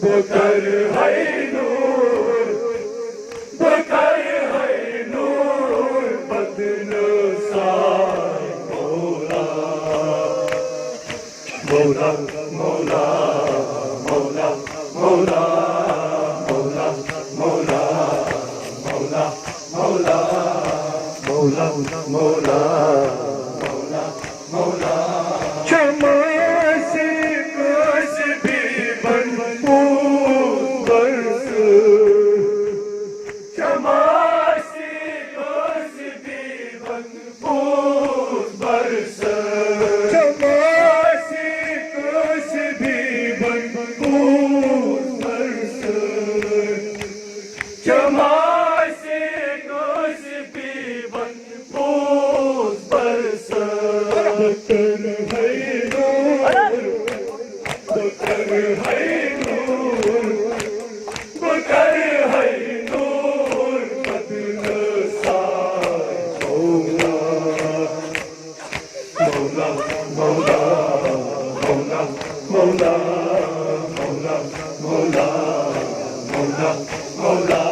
बकर है नूर, बकर है नूर बदनसार मौला, मौला मौला मौला मौला मौला मौला मौला मौला मौला मौला मौला मौला क्षमा से कस भी भरपूर बरस, क्षमा से कस भी भरपूर बरस, क्षमा से कस भी भरपूर बरस, क्षमा से कस भी भरपूर बरस। बकर है नूर, बकर है नूर, बकर है नूर बदनसार मौला, मौला मौला मौला मौला मौला मौला मौला मौला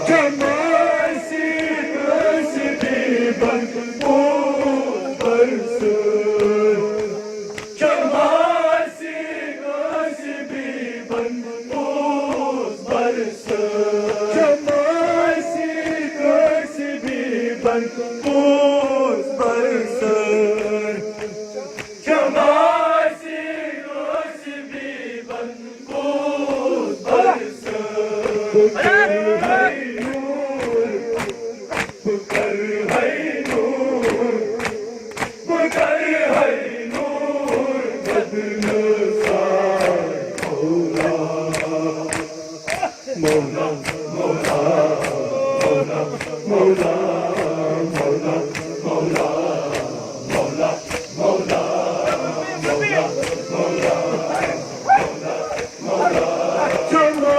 क्षमा से कस भी भरपूर बरस, क्षमा से कस भी भरपूर बरस, क्षमा से कस भी भरपूर बरस, क्षमा से कस भी भरपूर बरस। बकर है नूर, बकर है नूर, बकर है नूर बदनसार मौला, मौला मौला मौला मौला मौला मौला मौला मौला मौला मौला मौला क्षमा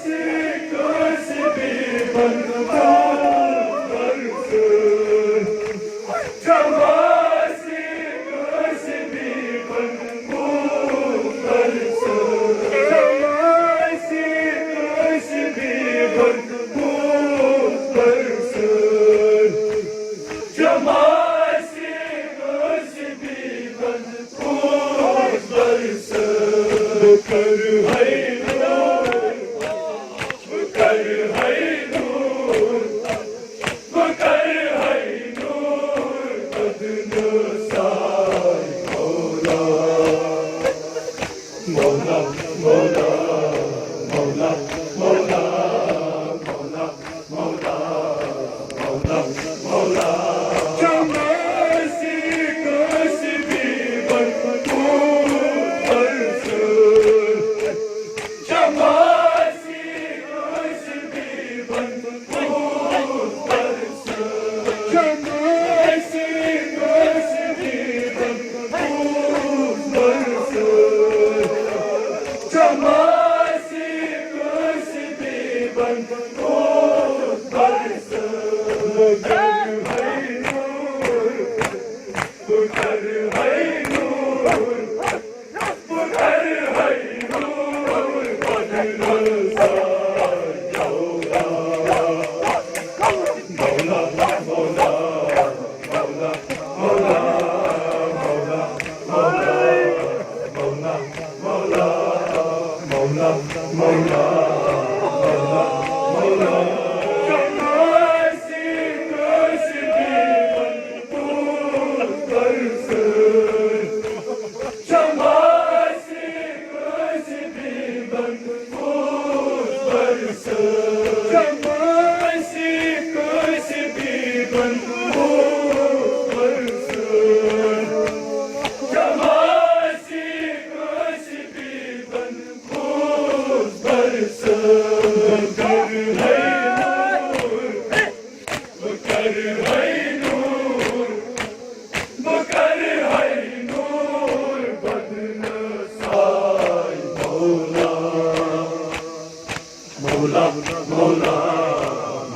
से कस भी भरपूर बरस, क्षमा से कस भी भरपूर बरस, क्षमा से कस भी भरपूर बरस, क्षमा से कस भी भरपूर बरस। बकर है नूर, बकर है नूर, बकर है नूर बदनसार मौला, मौला मौला मौला मौला मौला मौला मौला मौला क्षमा से कस भी भरपूर बरस, क्षमा से कस भी भरपूर बरस, क्षमा से कस भी भरपूर बरस, क्षमा से कस भी भरपूर बरस। बकर है नूर, बकर है नूर, बकर है नूर बदनसार मौला, मौला मौला मौला मौला मौला मौला मौला मौला मौला मौला मौला मौला क्षमा से कस भी भरपूर बरस, क्षमा से कस भी भरपूर बरस, क्षमा से कस भी भरपूर बरस, क्षमा से कस भी भरपूर बरस। बकर है नूर, बकर है नूर, बकर है नूर बदनसार मौला, मौला मौला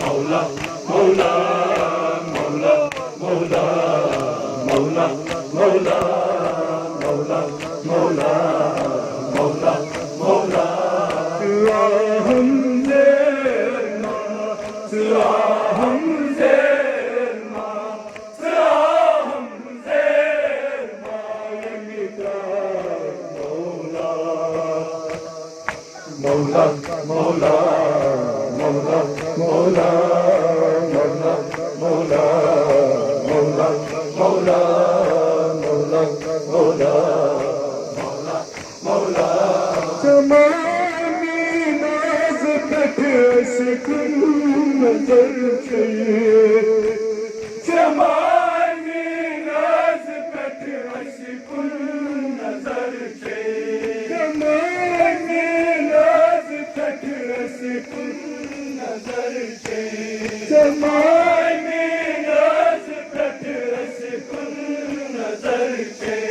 मौला मौला मौला मौला मौला मौला मौला मौला मौला मौला Mawla, Mawla, Mawla, Mawla, Mawla, Mawla, Mawla, Mawla, Mawla, Mawla, Mawla. Zamani naz tak aşkın nazar çayı. Zamani naz tak aşkın nazar çayı. Zamani naz tak aşkın nazar çayı. Zamani naz tak aşkın nazar çayı.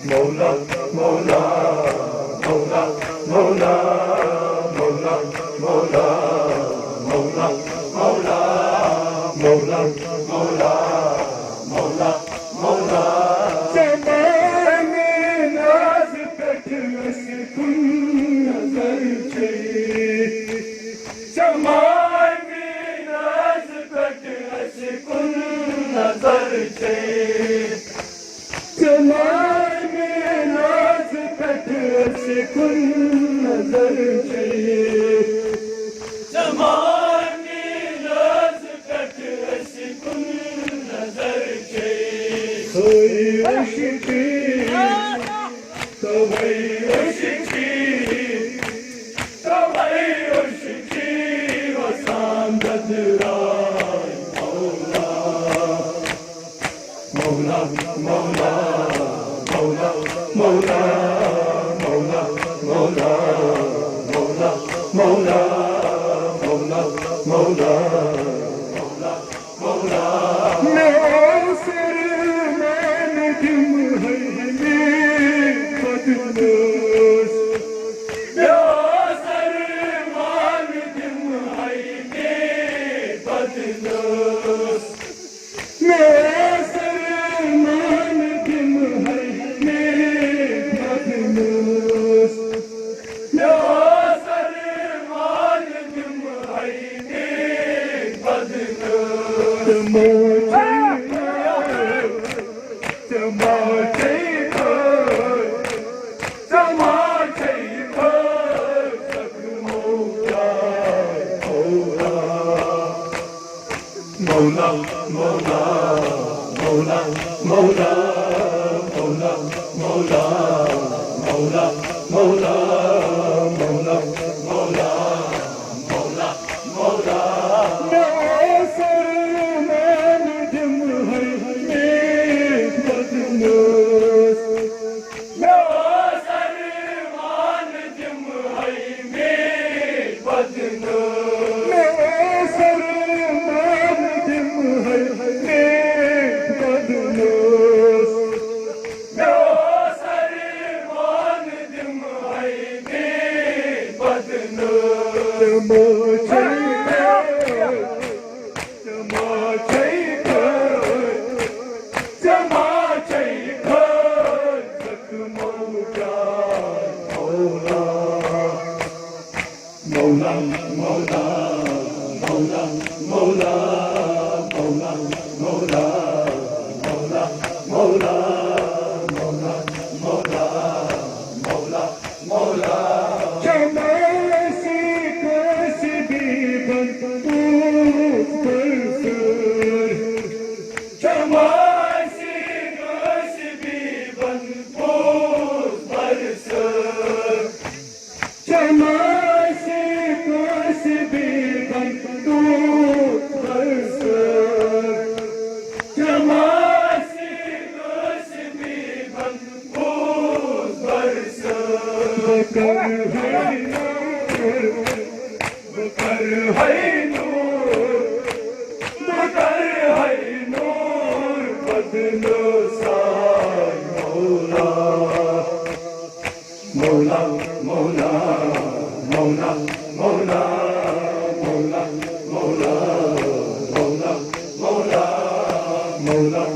Mawla, Mawla, Mawla, Mawla, Mawla, Mawla, Mawla, Mawla, Mawla, Mawla, Mawla, Mawla. Zamani naz tak aşkın nazar çayı. Zamani naz tak aşkın nazar çayı. Zamani naz tak aşkın nazar çayı. Zamani naz tak aşkın nazar çayı. Soy aşkı, soy aşkı, soy aşkı, vasan dadray Mawla, Mawla, Mawla, Mawla, Mawla, Mawla, Mawla, Mawla, Mawla, Mawla, Mawla, Mawla. Mawla, Mawla, Mawla, Mawla, Mawla, Mawla, Mawla, Mawla, Mawla, Mawla, Mawla, Mawla. Mawla, Mawla, Mawla, Mawla, Mawla, Mawla, Mawla, Mawla, Mawla, Mawla, Mawla, Mawla. Çamasi kasbi bantut barsır. Çamasi kasbi bantut barsır. Çamasi kasbi bantut barsır. Çamasi kasbi bantut barsır. Bakar hay nur, bakar hay nur, bakar hay nur, badno say Mawla, Mawla, Mawla, Mawla, Mawla, Mawla, Mawla, Mawla, Mawla, Mawla.